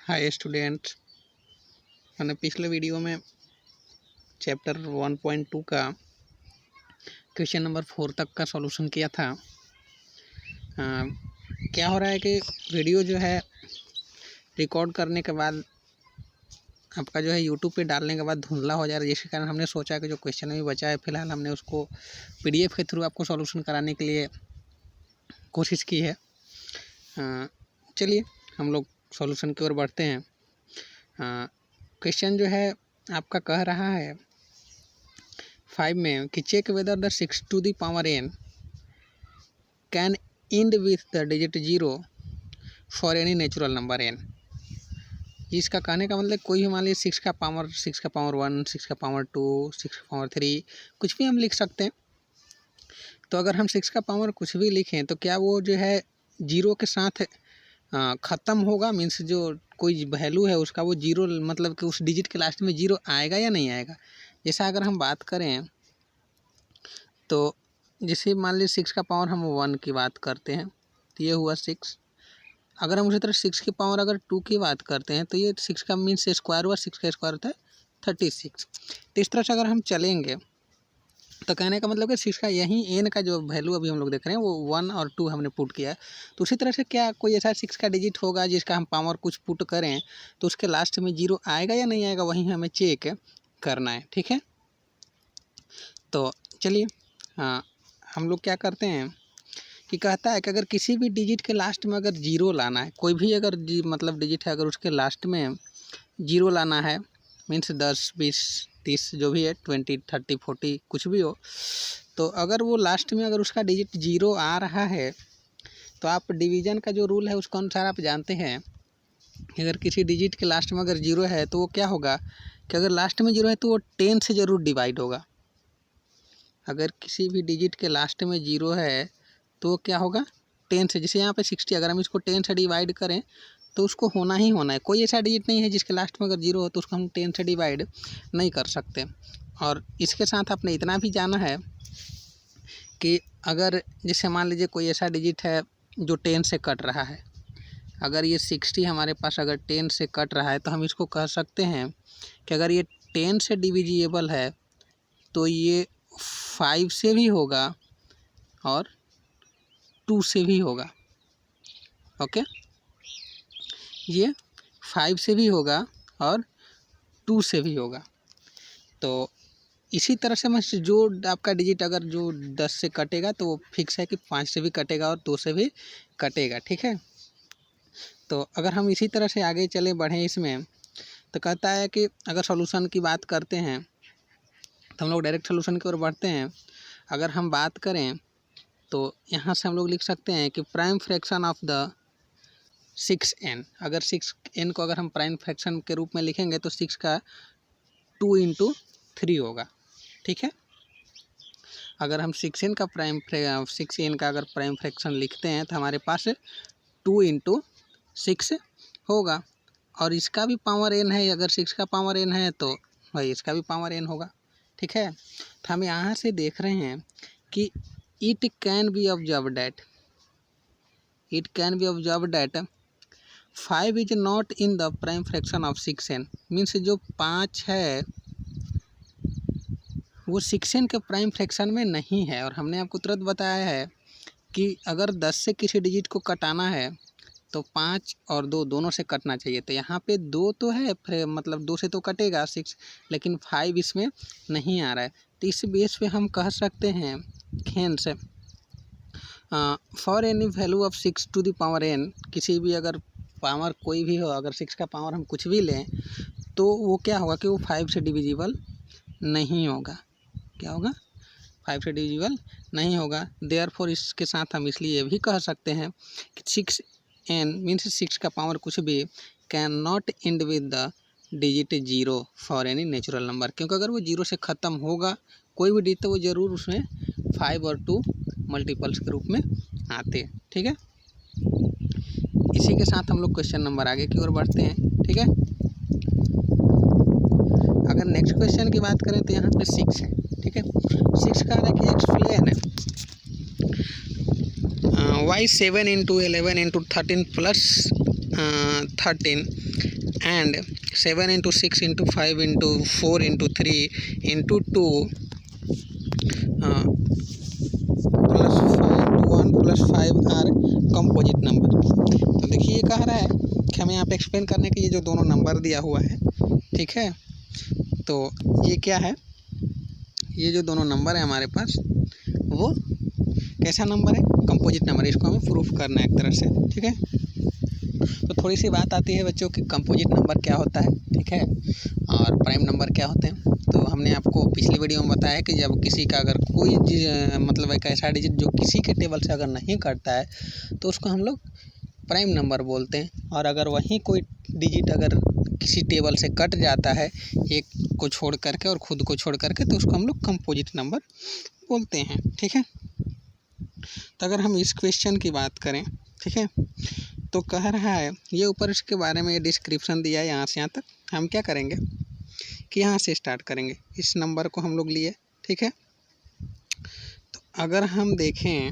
Hi students, मैंने पिछले video में चैप्टर 1.2 का क्वेश्चन नंबर 4 तक का सॉल्यूशन किया था। क्या हो रहा है कि वीडियो जो है रिकॉर्ड करने के बाद आपका जो है यूट्यूब पे डालने के बाद धुंधला हो जा रहा है, जिसके कारण हमने सोचा कि जो क्वेश्चन अभी बचा है फिलहाल हमने उसको PDF के थ्रू आपको सॉल्यूशन कराने के लिए कोशिश की है। चलिए हम लोग सॉल्यूशन की ओर बढ़ते हैं। क्वेश्चन जो है आपका कह रहा है 5 में कि check whether the 6 to the power n can end with the digit 0 for any natural number n। इसका कहने का मतलब कोई भी मान लीजिए 6 का पावर 1, 6 का पावर 2, 6 का पावर 3 कुछ भी हम लिख सकते हैं। तो अगर हम 6 का पावर कुछ भी लिखें तो क्या वो जो है जीरो के साथ ख़त्म होगा? मीन्स जो कोई वैल्यू है उसका वो जीरो, मतलब कि उस डिजिट के लास्ट में जीरो आएगा या नहीं आएगा? जैसा अगर हम बात करें तो जैसे मान लीजिए 6 का पावर हम 1 की बात करते हैं तो ये हुआ 6। अगर हम उसी तरह 6 की पावर अगर 2 की बात करते हैं तो ये 6 का मीन्स स्क्वायर हुआ, 6 का स्क्वायर होता है 36। तो इस तरह से अगर हम चलेंगे तो कहने का मतलब कि 6 का यहीं एन का जो वैल्यू अभी हम लोग देख रहे हैं वो 1 और 2 हमने पुट किया है। तो उसी तरह से क्या कोई ऐसा 6 का डिजिट होगा जिसका हम पावर कुछ पुट करें तो उसके लास्ट में जीरो आएगा या नहीं आएगा, वहीं हमें चेक करना है। ठीक है, तो चलिए हम लोग क्या करते हैं कि कहता है कि अगर किसी भी डिजिट के लास्ट में अगर जीरो लाना है, कोई भी अगर मतलब डिजिट है अगर उसके लास्ट में जीरो लाना है, मीन्स 10, 20, 30 जो भी है 20, 30, 40 कुछ भी हो, तो अगर वो लास्ट में अगर उसका डिजिट जीरो आ रहा है तो आप डिवीज़न का जो रूल है उसके अनुसार आप जानते हैं कि अगर किसी डिजिट के लास्ट में अगर जीरो है तो वो क्या होगा कि अगर लास्ट में जीरो है तो वो 10 से ज़रूर डिवाइड होगा। अगर किसी भी डिजिट के लास्ट में जीरो है तो क्या होगा 10 से, जैसे यहाँ पे 60, अगर हम इसको 10 से डिवाइड करें तो उसको होना ही होना है। कोई ऐसा डिजिट नहीं है जिसके लास्ट में अगर जीरो हो तो उसको हम 10 से डिवाइड नहीं कर सकते। और इसके साथ आपने इतना भी जाना है कि अगर जैसे मान लीजिए कोई ऐसा डिजिट है जो 10 से कट रहा है, अगर ये 60 हमारे पास अगर 10 से कट रहा है तो हम इसको कह सकते हैं कि अगर ये 10 से डिविजिबल है तो ये 5 से भी होगा और 2 से भी होगा। ओके, ये 5 से भी होगा और 2 से भी होगा। तो इसी तरह से मैं जो आपका डिजिट अगर जो 10 से कटेगा तो वो फिक्स है कि 5 से भी कटेगा और 2 से भी कटेगा। ठीक है, तो अगर हम इसी तरह से आगे चले बढ़ें इसमें तो कहता है कि अगर सॉल्यूशन की बात करते हैं तो हम लोग डायरेक्ट सॉल्यूशन की ओर बढ़ते हैं। अगर हम बात करें तो यहाँ से हम लोग लिख सकते हैं कि prime fraction of the 6n, अगर 6n को अगर हम प्राइम फ्रैक्शन के रूप में लिखेंगे तो 6 का 2 × 3 होगा। ठीक है, अगर हम 6n का अगर प्राइम फ्रैक्शन लिखते हैं तो हमारे पास 2 × 6 होगा। और इसका भी पावर n है, अगर 6 का पावर n है तो भाई इसका भी पावर n होगा। ठीक है, तो हम यहाँ से देख रहे हैं कि it can be observe that 5 is not in the prime fraction of 6n। Means जो 5 है वो 6n के प्राइम फ्रैक्शन में नहीं है। और हमने आपको तुरंत बताया है कि अगर 10 से किसी डिजिट को कटाना है तो 5 और 2 दोनों से कटना चाहिए। तो यहाँ पे 2 तो है, मतलब 2 से तो कटेगा 6, लेकिन 5 इसमें नहीं आ रहा है। तो इस बेस पे हम कह सकते हैं hence for any value of 6 to the power n, किसी भी अगर पावर कोई भी हो, अगर 6 का पावर हम कुछ भी लें तो वो क्या होगा कि वो 5 से डिविजिबल नहीं होगा। क्या होगा? 5 से डिविजिबल नहीं होगा। देयरफॉर इसके साथ हम इसलिए ये भी कह सकते हैं कि 6n मीन्स 6 का पावर कुछ भी can not and with the digit 0 for any natural number, क्योंकि अगर वो 0 से ख़त्म होगा कोई भी डिजिट तो वो ज़रूर उसमें 5 और 2 मल्टीपल्स के रूप में आते। ठीक है, इसी के साथ हम लोग क्वेश्चन नंबर आगे की ओर बढ़ते हैं। ठीक है, अगर नेक्स्ट क्वेश्चन की बात करें तो यहाँ पे 6 है। ठीक है, 6 का है कि explain y 7 × 11 × 13 + 13 and 7 into 6 into 5 into 4 into 3 into 2 plus 5 1 plus 5 are composite number. तो देखिए ये कह रहा है कि हमें यहाँ पे एक्सप्लेन करने के ये जो दोनों नंबर दिया हुआ है, ठीक है, तो ये क्या है, ये जो दोनों नंबर है हमारे पास वो कैसा नंबर है, कंपोजिट नंबर। इसको हमें प्रूफ करना है एक तरह से, ठीक है। तो थोड़ी सी बात आती है बच्चों कि कंपोजिट नंबर क्या होता है, ठीक है, और प्राइम नंबर क्या होते हैं। तो हमने आपको पिछली वीडियो में बताया कि जब किसी का अगर कोई मतलब एक ऐसा डिजिट जो किसी के टेबल से अगर नहीं कटता है तो उसको हम लोग प्राइम नंबर बोलते हैं, और अगर वहीं कोई डिजिट अगर किसी टेबल से कट जाता है एक को छोड़ करके और ख़ुद को छोड़ करके तो उसको हम लोग कंपोजिट नंबर बोलते हैं, ठीक है। तो अगर हम इस क्वेश्चन की बात करें, ठीक है, तो कह रहा है ये ऊपर इसके बारे में ये डिस्क्रिप्शन दिया है यहाँ से यहाँ तक। हम क्या करेंगे कि यहाँ से स्टार्ट करेंगे, इस नंबर को हम लोग लिए, ठीक है। तो अगर हम देखें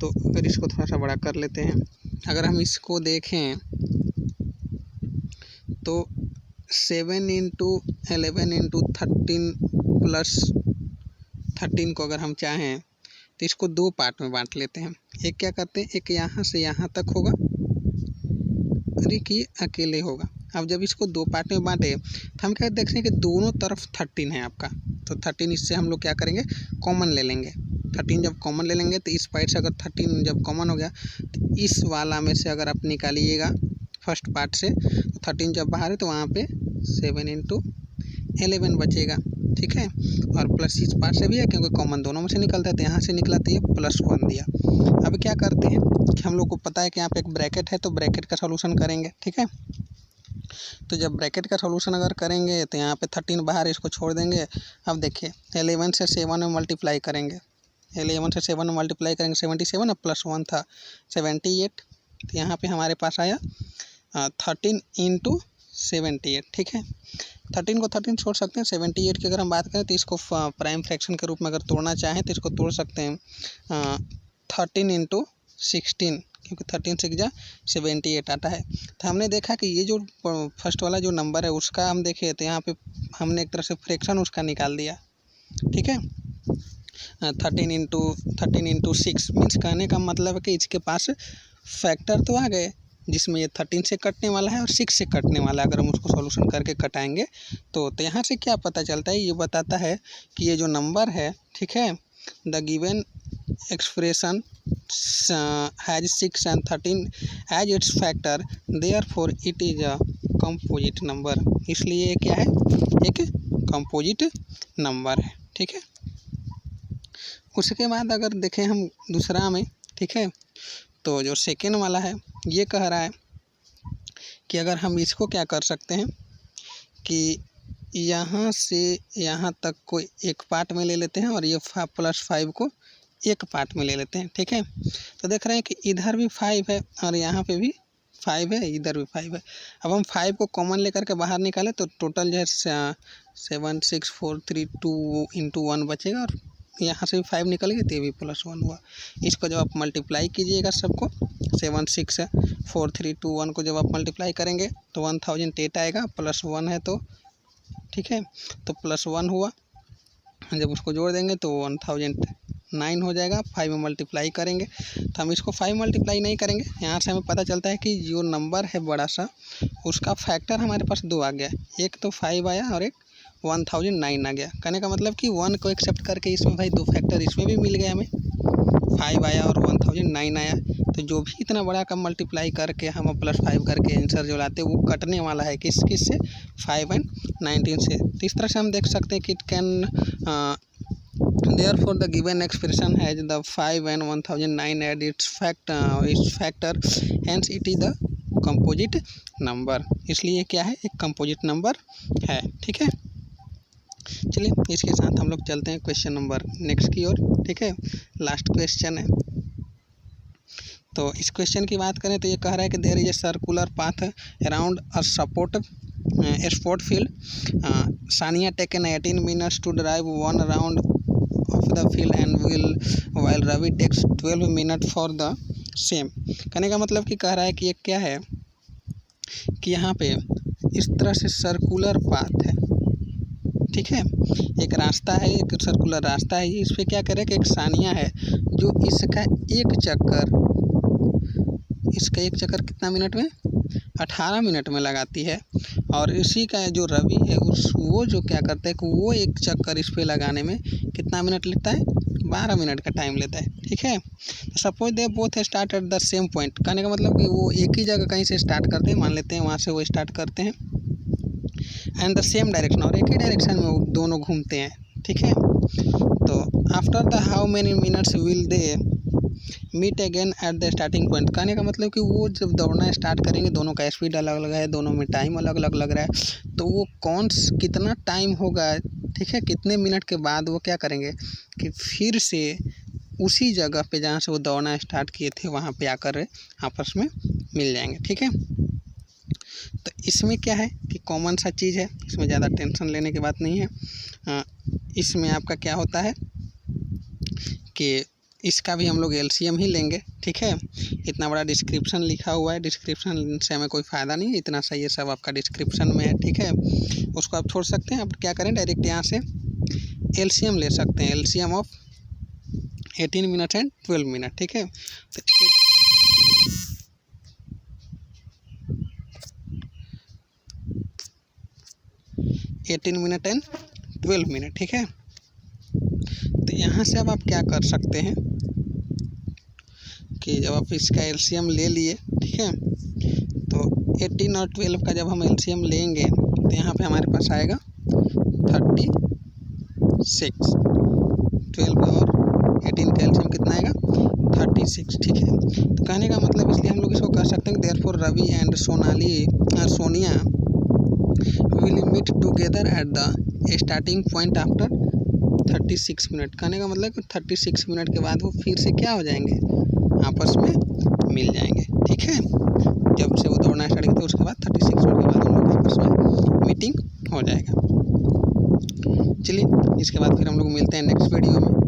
तो अगर इसको थोड़ा सा बड़ा कर लेते हैं, अगर हम इसको देखें तो 7 into 11 into 13 प्लस 13 को अगर हम चाहें तो इसको दो पार्ट में बांट लेते हैं। एक क्या करते हैं, एक यहाँ से यहाँ तक होगा और एक ये अकेले होगा। अब जब इसको दो पार्ट में बांटे तो हम क्या देख रहे हैं कि दोनों तरफ 13 है आपका, तो 13 इससे हम लोग क्या करेंगे कॉमन ले लेंगे। 13 जब कॉमन ले लेंगे तो इस पार्ट से अगर 13 जब कॉमन हो गया तो इस वाला में से अगर आप निकालिएगा फर्स्ट पार्ट से तो 13 जब बाहर है तो वहाँ पे 7 into 11 बचेगा, ठीक है, और प्लस इस पार्ट से भी है क्योंकि कॉमन दोनों में से निकलता है तो यहाँ से निकला तो ये +1 दिया। अब क्या करते हैं कि हम लोग को पता है कि यहाँ पे एक ब्रैकेट है तो ब्रैकेट का सॉल्यूशन करेंगे, ठीक है। तो जब ब्रैकेट का सॉल्यूशन अगर करेंगे तो यहाँ पे 13 बाहर इसको छोड़ देंगे। अब देखिए 11 से 7 में मल्टीप्लाई करेंगे, 11 से 7 में मल्टीप्लाई करेंगे 77 और +1 था 78, तो यहाँ पे हमारे पास आया 13 into 78, ठीक है। 13 को 13 छोड़ सकते हैं, 78 की अगर हम बात करें तो इसको प्राइम फ्रैक्शन के रूप में अगर तोड़ना चाहें तो इसको तोड़ सकते हैं 13 into 16, क्योंकि 13 से 78 आता है। तो हमने देखा कि ये जो फर्स्ट वाला जो नंबर है उसका हम देखे तो यहाँ पे हमने एक तरह से फ्रैक्शन उसका निकाल दिया, ठीक है। 13 into 6 मीन्स कहने का मतलब है कि इसके पास फैक्टर तो आ गए जिसमें ये 13 से कटने वाला है और 6 से कटने वाला है। अगर हम उसको सॉल्यूशन करके कटाएंगे तो यहाँ से क्या पता चलता है, ये बताता है कि ये जो नंबर है, ठीक है, the given expression has 6 and 13 as its factor, therefore it is a composite number. इसलिए ये क्या है, एक कंपोजिट नंबर है, ठीक है। उसके बाद अगर देखें हम दूसरा में, ठीक है, तो जो सेकेंड वाला है ये कह रहा है कि अगर हम इसको क्या कर सकते हैं कि यहाँ से यहाँ तक को एक पार्ट में ले लेते हैं और ये +5 को एक पार्ट में ले लेते हैं, ठीक है। तो देख रहे हैं कि इधर भी 5 है और यहाँ पे भी 5 है, इधर भी 5 है। अब हम 5 को कॉमन लेकर के बाहर निकालें तो टोटल जो है 7 6 4 3 2 into 1 बचेगा और यहाँ से भी 5 निकल गए तो ये भी +1 हुआ। इसको जब आप मल्टीप्लाई कीजिएगा सबको 7 6 4 3 2 1 को जब आप मल्टीप्लाई करेंगे तो 1008 आएगा, +1 है तो, ठीक है, तो +1 हुआ। जब उसको जोड़ देंगे तो 1009 हो जाएगा। 5 में मल्टीप्लाई करेंगे तो हम इसको 5 मल्टीप्लाई नहीं करेंगे, यहाँ से हमें पता चलता है कि जो नंबर है बड़ा सा उसका फैक्टर हमारे पास 2 आ गया, एक तो 5 आया और एक 1009 आ गया। कहने का मतलब कि 1 को एक्सेप्ट करके इसमें भाई 2 फैक्टर इसमें भी मिल गए हमें, 5 आया और 1009 आया। तो जो भी इतना बड़ा का मल्टीप्लाई करके हम +5 करके आंसर जो लाते हैं वो कटने वाला है किस से, 5 and 19 से। तो इस तरह से हम देख सकते हैं कि it can therefore the given expression has the 5 and 1009 at its factor, hence it is the composite number। इसलिए क्या है, एक कंपोजिट नंबर है, ठीक है। चलिए इसके साथ हम लोग चलते हैं क्वेश्चन नंबर नेक्स्ट की ओर, ठीक है, लास्ट क्वेश्चन है। तो इस क्वेश्चन की बात करें तो ये कह रहा है कि there is a circular path around a sport field. Sania taken 18 minutes to drive 1 round of the field and while Ravi takes 12 minutes for the same. कहने का मतलब कि कह रहा है कि ये क्या है कि यहाँ पे इस तरह से सर्कुलर पाथ है, ठीक है, एक रास्ता है, एक सर्कुलर रास्ता है। इस पर क्या करें कि एक सानिया है जो इसका एक चक्कर कितना मिनट में, 18 मिनट में लगाती है। और इसी का जो रवि है वो जो क्या करता है कि वो एक चक्कर इस पर लगाने में कितना मिनट लेता है, 12 मिनट का टाइम लेता है, ठीक है। Suppose they both start at the same point, कहने का मतलब कि वो एक ही जगह कहीं से स्टार्ट करते हैं, मान लेते हैं वहाँ से वो स्टार्ट करते हैं, एंड द सेम डायरेक्शन, और एक ही डायरेक्शन में वो दोनों घूमते हैं, ठीक है। तो after the how many minutes will they meet again at the starting point, कहने का मतलब कि वो जब दौड़ना स्टार्ट करेंगे, दोनों का स्पीड अलग अलग है, दोनों में टाइम अलग अलग लग रहा है, तो वो कितना टाइम होगा, ठीक है, कितने मिनट के बाद वो क्या करेंगे कि फिर से उसी जगह पे जहाँ से वो दौड़ना स्टार्ट किए थे वहाँ पे आकर आपस में मिल जाएंगे, ठीक है। तो इसमें क्या है कि कॉमन सा चीज़ है, इसमें ज़्यादा टेंशन लेने की बात नहीं है। इसमें आपका क्या होता है कि इसका भी हम लोग एलसीएम ही लेंगे, ठीक है। इतना बड़ा डिस्क्रिप्शन लिखा हुआ है, डिस्क्रिप्शन से हमें कोई फ़ायदा नहीं है, इतना सा ये सब आपका डिस्क्रिप्शन में है, ठीक है, उसको आप छोड़ सकते हैं। अब क्या करें, डायरेक्ट यहाँ से एलसीएम ले सकते हैं, LCM of 18 minute and 12 minute, ठीक है। तो 18 मिनट एंड 12 मिनट, ठीक है। तो यहाँ से अब आप क्या कर सकते हैं कि जब आप इसका एलसीएम ले लिए, ठीक है, तो 18 और 12 का जब हम एलसीएम लेंगे तो यहाँ पे हमारे पास आएगा 36, 12 और 18 का एलसीएम कितना आएगा, 36, ठीक है। तो कहने का मतलब इसलिए हम लोग इसको कह सकते हैं therefore Ravi and Sonia will meet together at the starting point after 36 minute, कहने का मतलब 36 मिनट के बाद वो फिर से क्या हो जाएंगे, आपस में मिल जाएंगे, ठीक है। जब से वो दौड़ना स्टार्ट किया तो उसके बाद 36 मिनट के बाद उन लोग आपस में मीटिंग हो जाएगा। चलिए इसके बाद फिर हम लोग मिलते हैं नेक्स्ट वीडियो में।